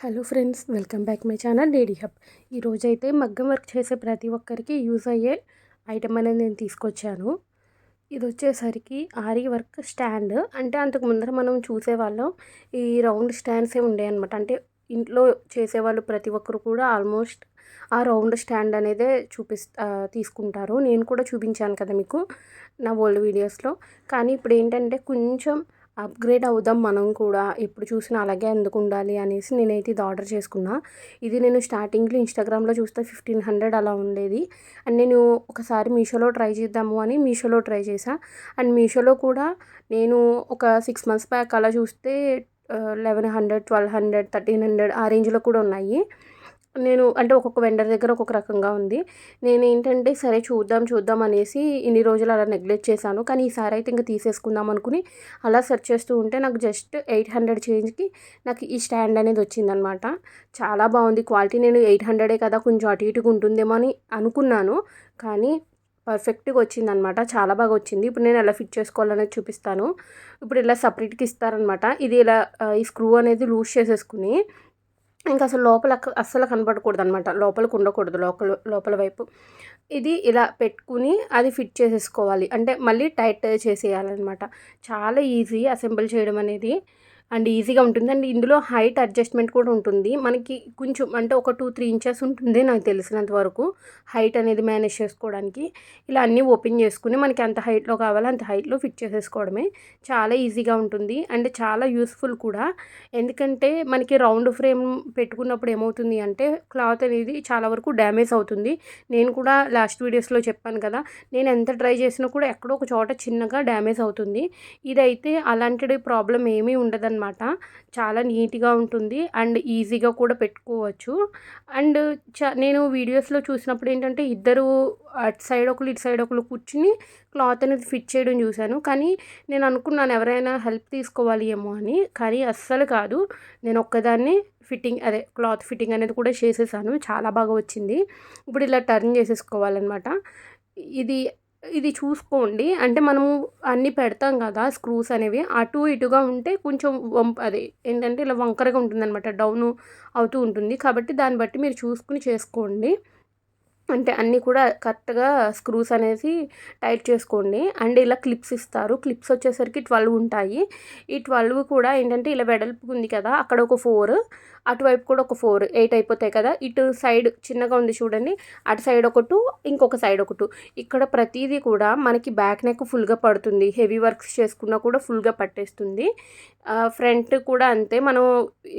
Hello friends, welcome back my channel daddy hub. ఈరోజైతే మగ్గం work చేసే ప్రతి ఒక్కరికి యూజ్ అయ్యే ఐటమ్ అనేది నేను తీసుకొచ్చాను. ఇది వచ్చేసరికి ఆరీ వర్క్ స్టాండ్. అంటే అంతకు ముందర మనం చూసేవాళ్ళం ఈ రౌండ్ స్టాండ్సే ఉండేవన్నమాట. అంటే ఇంట్లో చేసేవాళ్ళు ప్రతి ఒక్కరు కూడా ఆల్మోస్ట్ ఆ రౌండ్ స్టాండ్ అనేదే తీసుకుంటారు. నేను కూడా చూపించాను కదా మీకు నా ఓల్డ్ వీడియోస్లో. కానీ ఇప్పుడు ఏంటంటే కొంచెం అప్గ్రేడ్ అవుదాం మనం కూడా, ఎప్పుడు చూసినా అలాగే ఎందుకు ఉండాలి అనేసి నేనైతే ఇది ఆర్డర్ చేసుకున్నా. ఇది నేను స్టార్టింగ్లో ఇన్స్టాగ్రామ్లో చూస్తే 1500 అలా ఉండేది. అండ్ నేను ఒకసారి మీషోలో ట్రై చేద్దాము అని మీషోలో ట్రై చేశా. అండ్ మీషోలో కూడా నేను ఒక 6 మంత్స్ బ్యాక్ అలా చూస్తే 1100, 1200, 1300 ఆ రేంజ్లో కూడా ఉన్నాయి. నేను అంటే ఒక్కొక్క వెండర్ దగ్గర ఒక్కొక్క రకంగా ఉంది. నేనేంటంటే సరే చూద్దాం అనేసి ఇన్ని రోజులు అలా నెగ్లెక్ట్ చేశాను. కానీ ఈసారి అయితే ఇంక తీసేసుకుందాం అనుకుని అలా సెర్చ్ చేస్తూ ఉంటే నాకు జస్ట్ 800 చేంజ్‌కి నాకు ఈ స్టాండ్ అనేది వచ్చిందనమాట. చాలా బాగుంది క్వాలిటీ. నేను 800 కదా, కొంచెం అటు ఇటుగా ఉంటుందేమో అని అనుకున్నాను. కానీ పర్ఫెక్ట్‌గా వచ్చిందనమాట. చాలా బాగా వచ్చింది. ఇప్పుడు నేను ఎలా ఫిట్ చేసుకోవాలనేది చూపిస్తాను. ఇప్పుడు ఇలా సపరేట్‌గా ఇస్తారనమాట. ఇది ఇలా ఈ స్క్రూ అనేది లూజ్ చేసేసుకుని ఇంకా అసలు లోపల అస్సలు కనపడకూడదనమాట. లోపలికి ఉండకూడదు, లోపల వైపు. ఇది ఇలా పెట్టుకుని అది ఫిట్ చేసేసుకోవాలి. అంటే మళ్ళీ టైట్ చేసేయాలనమాట. చాలా ఈజీ అసెంబుల్ చేయడం అనేది. అండ్ ఈజీగా ఉంటుంది. అండ్ ఇందులో హైట్ అడ్జస్ట్మెంట్ కూడా ఉంటుంది. మనకి కొంచెం అంటే ఒక 2-3 ఇంచెస్ ఉంటుంది నాకు తెలిసినంత వరకు హైట్ అనేది మేనేజ్ చేసుకోవడానికి. ఇలా అన్నీ ఓపెన్ చేసుకుని మనకి ఎంత హైట్‌లో కావాలో అంత హైట్‌లో ఫిట్ చేసేసుకోవడమే. చాలా ఈజీగా ఉంటుంది. అండ్ చాలా యూస్‌ఫుల్ కూడా. ఎందుకంటే మనకి రౌండ్ ఫ్రేమ్ పెట్టుకున్నప్పుడు ఏమవుతుంది అంటే క్లాత్ అనేది చాలా వరకు డ్యామేజ్ అవుతుంది. నేను కూడా లాస్ట్ వీడియోస్లో చెప్పాను కదా, నేను ఎంత ట్రై చేసినా కూడా ఎక్కడో ఒక చోట చిన్నగా డ్యామేజ్ అవుతుంది. ఇదైతే అలాంటి ప్రాబ్లం ఏమీ ఉండదన్నమాట. చాలా నీట్‌గా ఉంటుంది. అండ్ ఈజీగా కూడా పెట్టుకోవచ్చు. అండ్ నేను వీడియోస్లో చూసినప్పుడు ఏంటంటే ఇద్దరు అటు సైడ్ ఒకళ్ళు, ఇటు సైడ్ ఒకళ్ళు కూర్చుని క్లాత్ అనేది ఫిట్ చేయడం చూశాను. కానీ నేను అనుకున్నాను ఎవరైనా హెల్ప్ తీసుకోవాలి ఏమో అని. కానీ అస్సలు కాదు. నేను ఒక్కదాన్నే క్లాత్ ఫిట్టింగ్ అనేది కూడా చేసేసాను. చాలా బాగా వచ్చింది. ఇప్పుడు ఇలా టర్న్ చేసేసుకోవాలన్నమాట. ఇది ఇది చూసుకోండి. అంటే మనము అన్నీ పెడతాం కదా స్క్రూస్ అనేవి, అటు ఇటుగా ఉంటే కొంచెం ఏంటంటే ఇలా వంకరగా ఉంటుందన్నమాట. డౌను అవుతూ ఉంటుంది. కాబట్టి దాన్ని బట్టి మీరు చూసుకొని చేసుకోండి. అంటే అన్నీ కూడా కరెక్ట్‌గా స్క్రూస్ అనేసి టైట్ చేసుకోండి. అండ్ ఇలా క్లిప్స్ ఇస్తారు. క్లిప్స్ వచ్చేసరికి 12 ఉంటాయి. ఈ 12 కూడా ఏంటంటే ఇలా వెడల్పుగా ఉంది కదా, అక్కడ ఒక 4, అటువైపు కూడా ఒక 4, 8 అయిపోతాయి కదా. ఇటు సైడ్ చిన్నగా ఉంది చూడండి, అటు సైడ్ ఒక 2, ఇంకొక సైడ్ ఒక 2. ఇక్కడ ప్రతీదీ కూడా మనకి బ్యాక్ నెక్ ఫుల్‌గా పడుతుంది. హెవీ వర్క్స్ చేసుకున్నా కూడా ఫుల్‌గా పట్టేస్తుంది. ఫ్రంట్ కూడా అంతే. మనం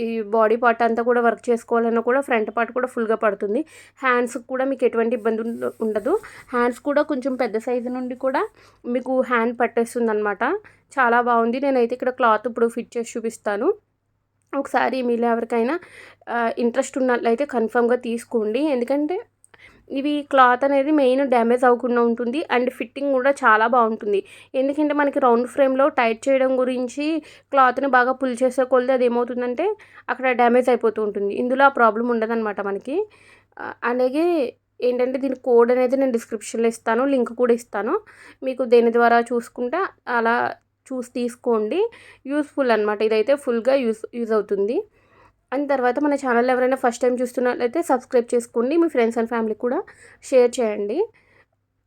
ఈ బాడీ పార్ట్ అంతా కూడా వర్క్ చేసుకోవాలన్నా కూడా ఫ్రంట్ పార్ట్ కూడా ఫుల్‌గా పడుతుంది. హ్యాండ్స్‌కి కూడా మీకు ఎటువంటి ఇబ్బంది ఉండదు. హ్యాండ్స్ కూడా కొంచెం పెద్ద సైజు నుండి కూడా మీకు హ్యాండ్ పట్టేస్తుందనమాట. చాలా బాగుంది. నేనైతే ఇక్కడ క్లాత్ ఇప్పుడు ఫిట్ చేసి చూపిస్తాను. ఒకసారి మీలో ఎవరికైనా ఇంట్రెస్ట్ ఉన్నట్లయితే కన్ఫర్మ్‌గా తీసుకోండి. ఎందుకంటే ఇవి క్లాత్ అనేది మెయిన్ డ్యామేజ్ అవ్వకుండా ఉంటుంది. అండ్ ఫిట్టింగ్ కూడా చాలా బాగుంటుంది. ఎందుకంటే మనకి రౌండ్ ఫ్రేమ్‌లో టైట్ చేయడం గురించి క్లాత్‌ని బాగా పుల్ చేసే కొలది అది ఏమవుతుందంటే అక్కడ డ్యామేజ్ అయిపోతూ ఉంటుంది. ఇందులో ఆ ప్రాబ్లమ్ ఉండదనమాట మనకి. అలాగే ఏంటంటే దీని కోడ్ అనేది నేను డిస్క్రిప్షన్‌లో ఇస్తాను. లింక్ కూడా ఇస్తాను. మీకు దేని ద్వారా చూసుకుంటే అలా చూసి తీసుకోండి. యూజ్‌ఫుల్ అనమాట. ఇదైతే ఫుల్‌గా యూజ్ అవుతుంది. అండ్ తర్వాత మన ఛానల్ ఎవరైనా ఫస్ట్ టైం చూస్తున్నట్లయితే సబ్స్క్రైబ్ చేసుకోండి. మీ ఫ్రెండ్స్ అండ్ ఫ్యామిలీకి కూడా షేర్ చేయండి.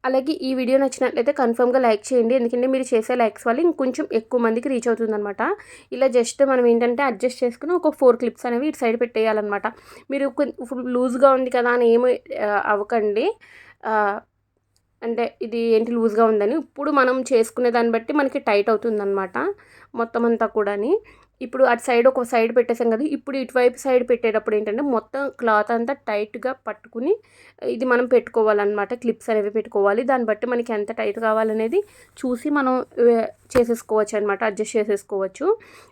అలాగే ఈ వీడియో నచ్చినట్లయితే కన్ఫర్మ్‌గా లైక్ చేయండి. ఎందుకంటే మీరు చేసే లైక్స్ వల్ల ఇంకొంచెం ఎక్కువ మందికి రీచ్ అవుతుందనమాట. ఇలా జస్ట్ మనం ఏంటంటే అడ్జస్ట్ చేసుకుని ఒక 4 క్లిప్స్ అనేవి ఇటు సైడ్ పెట్టేయాలన్నమాట. మీరు ఫుల్ లూజ్‌గా ఉంది కదా అని ఏమి అవ్వకండి. ఆహ్, అంటే ఇది ఏంటి లూజ్‌గా ఉందని. ఇప్పుడు మనం చేసుకునే దాన్ని బట్టి మనకి టైట్ అవుతుందనమాట మొత్తం అంతా కూడాని. ఇప్పుడు అటు సైడ్ ఒక సైడ్ పెట్టేసాం కదా, ఇప్పుడు ఇటువైపు సైడ్ పెట్టేటప్పుడు ఏంటంటే మొత్తం క్లాత్ అంతా టైట్‌గా పట్టుకుని ఇది మనం పెట్టుకోవాలన్నమాట. క్లిప్స్ అనేవి పెట్టుకోవాలి. దాన్ని బట్టి మనకి ఎంత టైట్ కావాలనేది చూసి మనం చేసేసుకోవచ్చనమాట. అడ్జస్ట్ చేసేసుకోవచ్చు.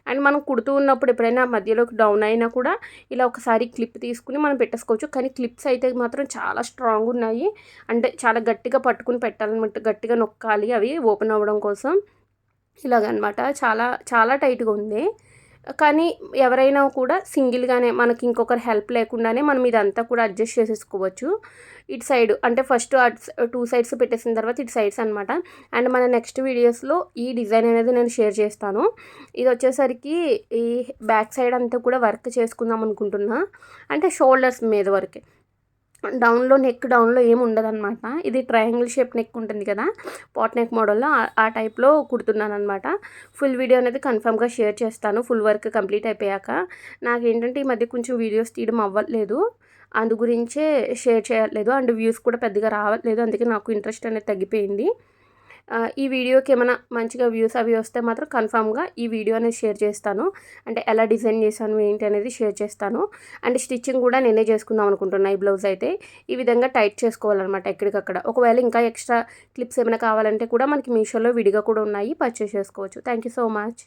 అండ్ మనం కుడుతూ ఉన్నప్పుడు ఎప్పుడైనా మధ్యలోకి డౌన్ అయినా కూడా ఇలా ఒకసారి క్లిప్ తీసుకుని మనం పెట్టేసుకోవచ్చు. కానీ క్లిప్స్ అయితే మాత్రం చాలా స్ట్రాంగ్ ఉన్నాయి. అంటే చాలా గట్టిగా పట్టుకుని పెట్టాలన్నమాట. గట్టిగా నొక్కాలి అవి ఓపెన్ అవ్వడం కోసం. ఇలాగనమాట. చాలా చాలా టైట్‌గా ఉంది. కానీ ఎవరైనా కూడా సింగిల్‌గానే మనకి ఇంకొకరి హెల్ప్ లేకుండానే మనం ఇదంతా కూడా అడ్జస్ట్ చేసేసుకోవచ్చు. ఇటు సైడ్ అంటే ఫస్ట్ అటు 2 సైడ్స్ పెట్టేసిన తర్వాత ఇటు సైడ్స్ అనమాట. అండ్ మన నెక్స్ట్ వీడియోస్‌లో ఈ డిజైన్ అనేది నేను షేర్ చేస్తాను. ఇదొచ్చేసరికి ఈ బ్యాక్ సైడ్ అంతా కూడా వర్క్ చేసుకుందాం అనుకుంటున్నా. అంటే షోల్డర్స్ మీద వరకే. నెక్ డౌన్‌లో ఏమి ఉండదనమాట. ఇది ట్రయాంగిల్ షేప్ నెక్ ఉంటుంది కదా! పాట్ నెక్ మోడల్‌లో ఆ టైప్‌లో కుడుతున్నాననమాట. ఫుల్ వీడియో అనేది కన్ఫర్మ్‌గా షేర్ చేస్తాను. ఫుల్ వర్క్ కంప్లీట్ అయిపోయాక. నాకేంటంటే ఈ మధ్య కొంచెం వీడియోస్ తీయడం అవ్వట్లేదు. అందు గురించే షేర్ చేయట్లేదు. అండ్ వ్యూస్ కూడా పెద్దగా రావట్లేదు. అందుకే నాకు ఇంట్రెస్ట్ అనేది తగ్గిపోయింది. ఈ వీడియోకి ఏమైనా మంచిగా వ్యూస్ అవి వస్తే మాత్రం కన్ఫామ్‌గా ఈ వీడియో అనేది షేర్ చేస్తాను. అంటే ఎలా డిజైన్ చేశాను ఏంటి అనేది షేర్ చేస్తాను. అండ్ స్టిచ్చింగ్ కూడా నేనే చేసుకుందాం అనుకుంటున్నా ఈ బ్లౌజ్ అయితే. ఈ విధంగా టైట్ చేసుకోవాలన్నమాట ఎక్కడికక్కడ. ఒకవేళ ఇంకా ఎక్స్ట్రా క్లిప్స్ ఏమైనా కావాలంటే కూడా మనకి మీషోలో విడిగా కూడా ఉన్నాయి. పర్చేస్ చేసుకోవచ్చు. Thank you so much.